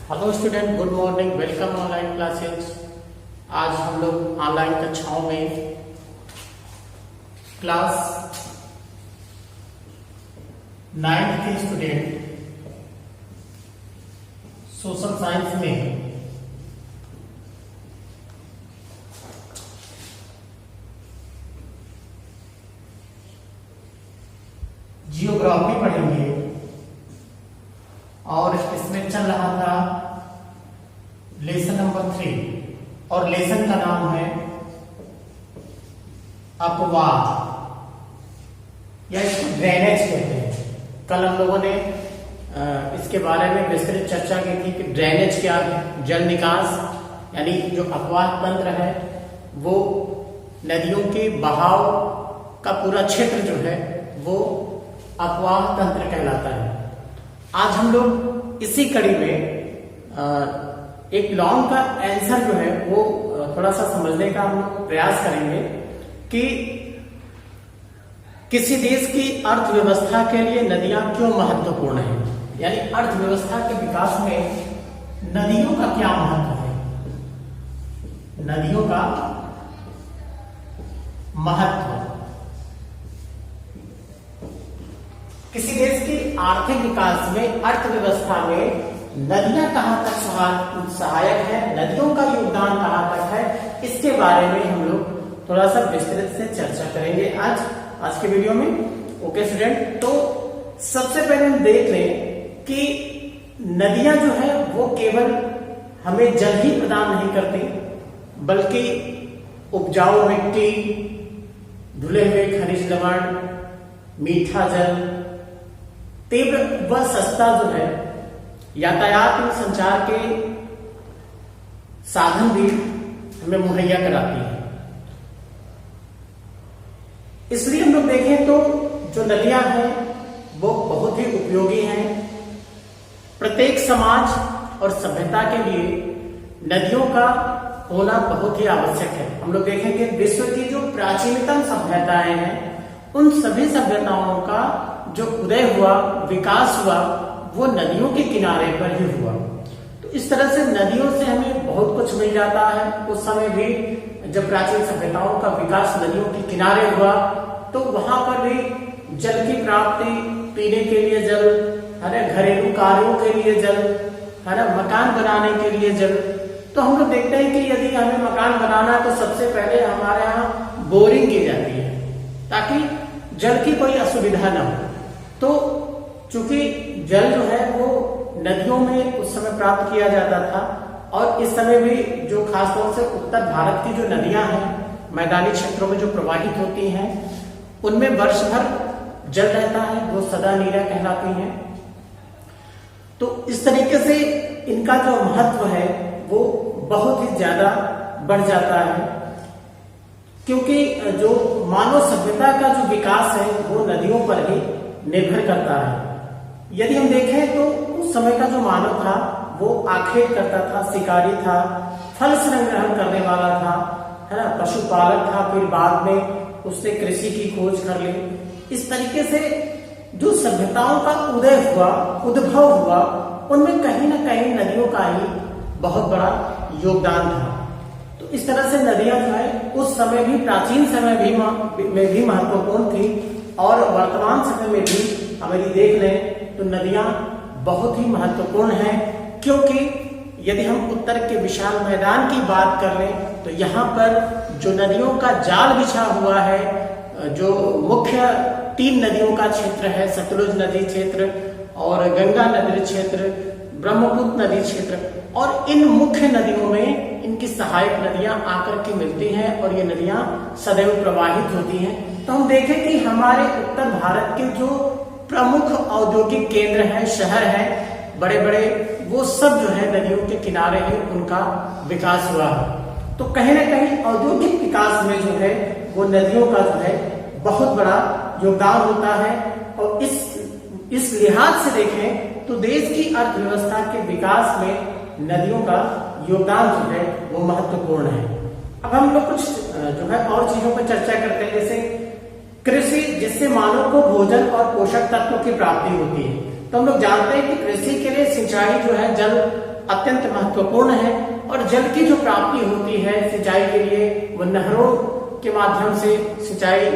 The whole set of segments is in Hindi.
Hello student, good morning, welcome online classes. आज हम लोग ऑनलाइन कक्षाओं में क्लास 9th के स्टूडेंट सोशल साइंस में जियोग्राफी पढ़ेंगे और इसमें चल रहा था लेसन नंबर 3 और लेसन का नाम है अपवाह या इसको ड्रेनेज कहते हैं। कल हम लोगों ने इसके बारे में विस्तृत चर्चा की थी कि ड्रेनेज क्या है। जल निकास यानी जो अपवाह तंत्र है वो नदियों के बहाव का पूरा क्षेत्र जो है वो अपवाह तंत्र कहलाता है। आज हम लोग इसी कड़ी में एक लॉन्ग का आंसर जो है वो थोड़ा सा समझने का हम लोग प्रयास करेंगे कि किसी देश की अर्थव्यवस्था के लिए नदियां क्यों महत्वपूर्ण है, यानी अर्थव्यवस्था के विकास में नदियों का क्या महत्व है। नदियों का महत्व किसी देश की आर्थिक विकास में, अर्थव्यवस्था में नदियां कहां तक सहायक है, नदियों का योगदान कहां तक है, इसके बारे में हम लोग थोड़ा सा विस्तृत से चर्चा करेंगे आज के वीडियो में। ओके स्टूडेंट, तो सबसे पहले हम देख लें कि नदियां जो है वो केवल हमें जल ही प्रदान नहीं करती, बल्कि उपजाऊ मिट्टी, धुले हुए खनिज लवण, मीठा जल, तीव्र व सस्ता जो है यातायात और संचार के साधन भी हमें मुहैया कराती है। इसलिए हम लोग देखें तो जो नदियां हैं वो बहुत ही उपयोगी हैं। प्रत्येक समाज और सभ्यता के लिए नदियों का होना बहुत ही आवश्यक है। हम लोग देखेंगे विश्व की जो प्राचीनतम सभ्यताएं हैं उन सभी सभ्यताओं का जो उदय हुआ, विकास हुआ, वो नदियों के किनारे पर ही हुआ। तो इस तरह से नदियों से हमें बहुत कुछ मिल जाता है। उस समय भी जब प्राचीन सभ्यताओं का विकास नदियों के किनारे हुआ तो वहां पर भी जल की प्राप्ति, पीने के लिए जल, घरेलू कार्यों के लिए जल, मकान बनाने के लिए जल। तो हम लोग देखते हैं कि यदि हमें मकान बनाना है तो सबसे पहले हमारे यहाँ बोरिंग की जाती है ताकि जल की कोई असुविधा न हो। तो चूंकि जल जो है वो नदियों में उस समय प्राप्त किया जाता था और इस समय भी जो खासतौर से उत्तर भारत की जो नदियां हैं मैदानी क्षेत्रों में जो प्रवाहित होती हैं उनमें वर्ष भर जल रहता है, वो सदा नीरा कहलाती हैं। तो इस तरीके से इनका जो महत्व है वो बहुत ही ज्यादा बढ़ जाता है, क्योंकि जो मानव सभ्यता का जो विकास है वो नदियों पर ही निर्भर करता है। यदि हम देखें तो उस समय का जो मानव था वो आखेट करता था, शिकारी था, फल संग्रहण करने वाला था, पशुपालक था, फिर बाद में उसने कृषि की खोज कर ली। इस तरीके से जो सभ्यताओं का उदय हुआ, उद्भव हुआ, उनमें कहीं ना कहीं नदियों का ही बहुत बड़ा योगदान था। तो इस तरह से नदियां जो है उस समय भी, प्राचीन समय में भी महत्वपूर्ण थी और वर्तमान समय में भी हमारी देख लें तो नदियां बहुत ही महत्वपूर्ण हैं। क्योंकि यदि हम उत्तर के विशाल मैदान की बात कर लें तो यहाँ पर जो नदियों का जाल बिछा हुआ है, जो मुख्य 3 नदियों का क्षेत्र है, सतलुज नदी क्षेत्र और गंगा नदी क्षेत्र, ब्रह्मपुत्र नदी क्षेत्र, और इन मुख्य नदियों में इनकी सहायक नदियां आकर के मिलती हैं और ये नदियां सदैव प्रवाहित होती हैं। तो हम देखें कि हमारे उत्तर भारत के जो प्रमुख औद्योगिक केंद्र हैं, शहर हैं बड़े बड़े, वो सब जो है नदियों के किनारे ही उनका विकास हुआ है। तो कहीं ना कहीं औद्योगिक विकास में जो है वो नदियों का जो है बहुत बड़ा योगदान होता है। और इस लिहाज से देखें तो देश की अर्थव्यवस्था के विकास में नदियों का योगदान जो है वो महत्वपूर्ण है। अब हम लोग कुछ जो है और चीजों पर चर्चा करते हैं, जैसे कृषि, जिससे मानव को भोजन और पोषक तत्वों की प्राप्ति होती है। तो हम लोग जानते हैं कि कृषि के लिए सिंचाई जो है जल अत्यंत महत्वपूर्ण है। और जल की जो प्राप्ति होती है सिंचाई के लिए, वो नहरों के माध्यम से सिंचाई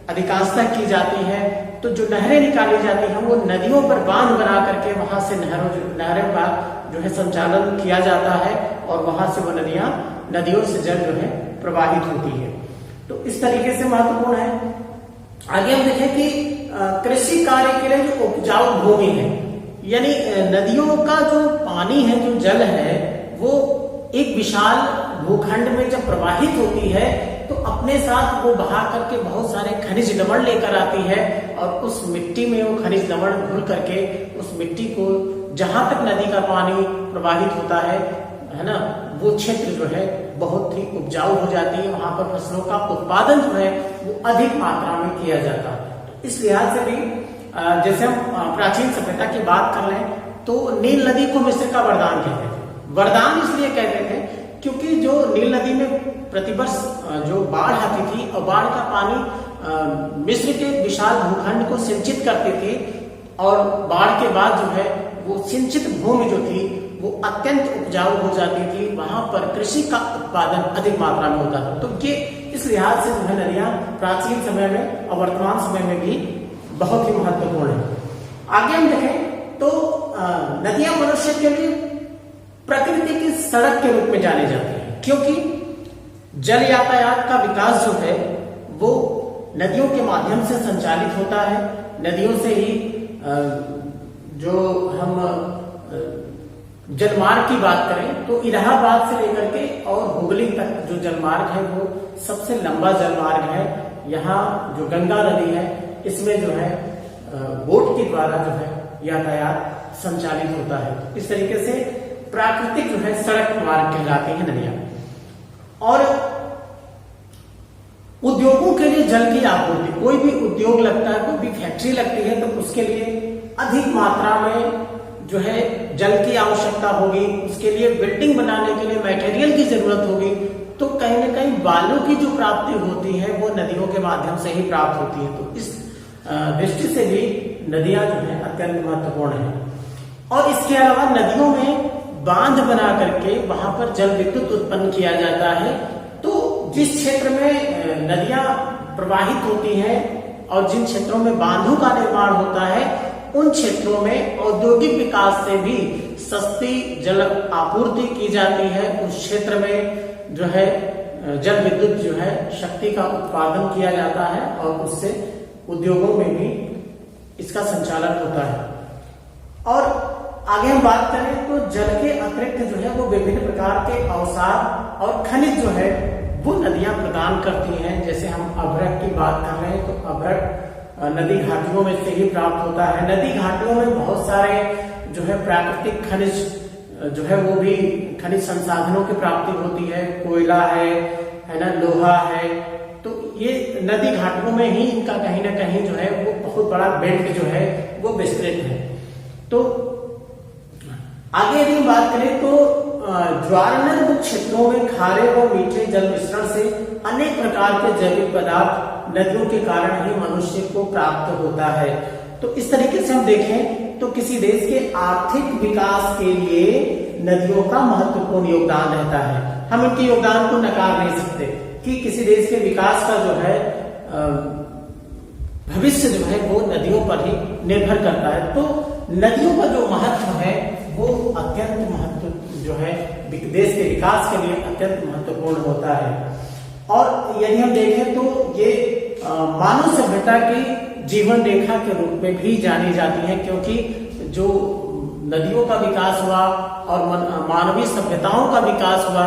अधिकांशतः की जाती है। तो जो नहरें निकाली जाती हैं वो नदियों पर बांध बना करके वहां से नहरों का जो है संचालन किया जाता है और वहां से वो नदियों से जल जो है प्रवाहित होती है। तो इस तरीके से महत्वपूर्ण है। आगे हम देखें कि कृषि कार्य के लिए जो उपजाऊ भूमि है, यानी नदियों का जो पानी है, जो जल है, वो एक विशाल भूखंड में जब प्रवाहित होती है तो अपने साथ वो बहा करके बहुत सारे खनिज लवण लेकर आती है और उस मिट्टी में वो खनिज लवण घुल करके उस मिट्टी को जहां तक नदी का पानी प्रवाहित होता है ना, वो क्षेत्र जो है बहुत ही उपजाऊ हो जाती है। वहां पर फसलों का उत्पादन जो है वो अधिक मात्रा में किया जाता है। तो इस लिहाज से भी जैसे हम प्राचीन सभ्यता की बात कर लें तो नील नदी को मिस्र का वरदान कहते थे। वरदान इसलिए कहते थे क्योंकि जो नील नदी में प्रतिवर्ष जो बाढ़ आती थी और बाढ़ का पानी मिस्र के विशाल भूखंड को सिंचित करती थी और बाढ़ के बाद जो है वो सिंचित भूमि जो थी वो अत्यंत उपजाऊ हो जाती थी। वहां पर कृषि का उत्पादन अधिक मात्रा में होता था। तो ये इस लिहाज से जो है नदियां प्राचीन समय में और वर्तमान समय में भी बहुत ही महत्वपूर्ण है। आगे हम देखें तो नदियां मनुष्य के लिए प्रकृति की सड़क के रूप में जानी जाती है, क्योंकि जल यातायात का विकास जो है वो नदियों के माध्यम से संचालित होता है। नदियों से ही जो हम जलमार्ग की बात करें तो इलाहाबाद से लेकर के और हुगली तक जो जलमार्ग है वो सबसे लंबा जलमार्ग है। यहाँ जो गंगा नदी है इसमें जो है बोट के द्वारा जो है यातायात संचालित होता है। इस तरीके से प्राकृतिक जो है सड़क मार्ग कहलाती है नदियां। और उद्योगों के लिए जल की आपूर्ति, कोई भी उद्योग लगता है, कोई भी फैक्ट्री लगती है तो उसके लिए अधिक मात्रा में जो है जल की आवश्यकता होगी। उसके लिए बिल्डिंग बनाने के लिए मटेरियल की जरूरत होगी। तो कहीं ना कहीं बालू की जो प्राप्ति होती है वो नदियों के माध्यम से ही प्राप्त होती है। तो इस दृष्टि से भी नदियां जो है अत्यंत महत्वपूर्ण है। और इसके अलावा नदियों में बांध बना करके वहां पर जल विद्युत उत्पन्न किया जाता है। तो जिस क्षेत्र में नदियां प्रवाहित होती हैं और जिन क्षेत्रों में बांधों का निर्माण होता है उन क्षेत्रों में औद्योगिक विकास से भी सस्ती जल आपूर्ति की जाती है। उस क्षेत्र में जो है जल विद्युत जो है शक्ति का उत्पादन किया जाता है और उससे उद्योगों में भी इसका संचालन होता है। और आगे हम बात करें तो जल के अतिरिक्त जो है वो विभिन्न प्रकार के अवसाद और खनिज जो है वो नदियां प्रदान करती हैं। जैसे हम अभ्रक की बात कर रहे हैं तो अभ्रक नदी घाटियों में से ही प्राप्त होता है। नदी घाटियों में बहुत सारे जो है प्राकृतिक खनिज जो है वो भी खनिज संसाधनों की प्राप्ति होती है। कोयला है ना, लोहा है। तो ये नदी घाटियों में ही इनका कहीं ना कहीं जो है वो बहुत बड़ा बेल्ट जो है वो विस्तृत है। तो आगे यदि हम बात करें तो ज्वारनद क्षेत्रों में खारे व मीठे जल मिश्रण से अनेक प्रकार के जैविक पदार्थ नदियों के कारण ही मनुष्य को प्राप्त होता है। तो इस तरीके से हम देखें तो किसी देश के आर्थिक विकास के लिए नदियों का महत्वपूर्ण योगदान रहता है। हम इनके योगदान को नकार नहीं सकते कि किसी देश के विकास का जो है भविष्य जो है वो नदियों पर ही निर्भर करता है। तो नदियों का जो महत्व है वो अत्यंत महत्व जो है देश के विकास के लिए अत्यंत महत्वपूर्ण होता है। और यदि हम देखें तो ये मानव सभ्यता की जीवन रेखा के रूप में भी जानी जाती है, क्योंकि जो नदियों का विकास हुआ और मानवीय सभ्यताओं का विकास हुआ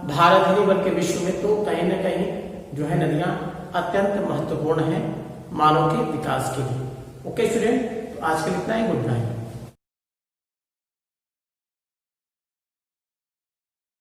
भारत ही नहीं बल्कि विश्व में, तो कहीं ना कहीं जो है नदियां अत्यंत महत्वपूर्ण है मानव के विकास के लिए। ओके स्टूडेंट, तो आज के लिए इतना ही। Good night.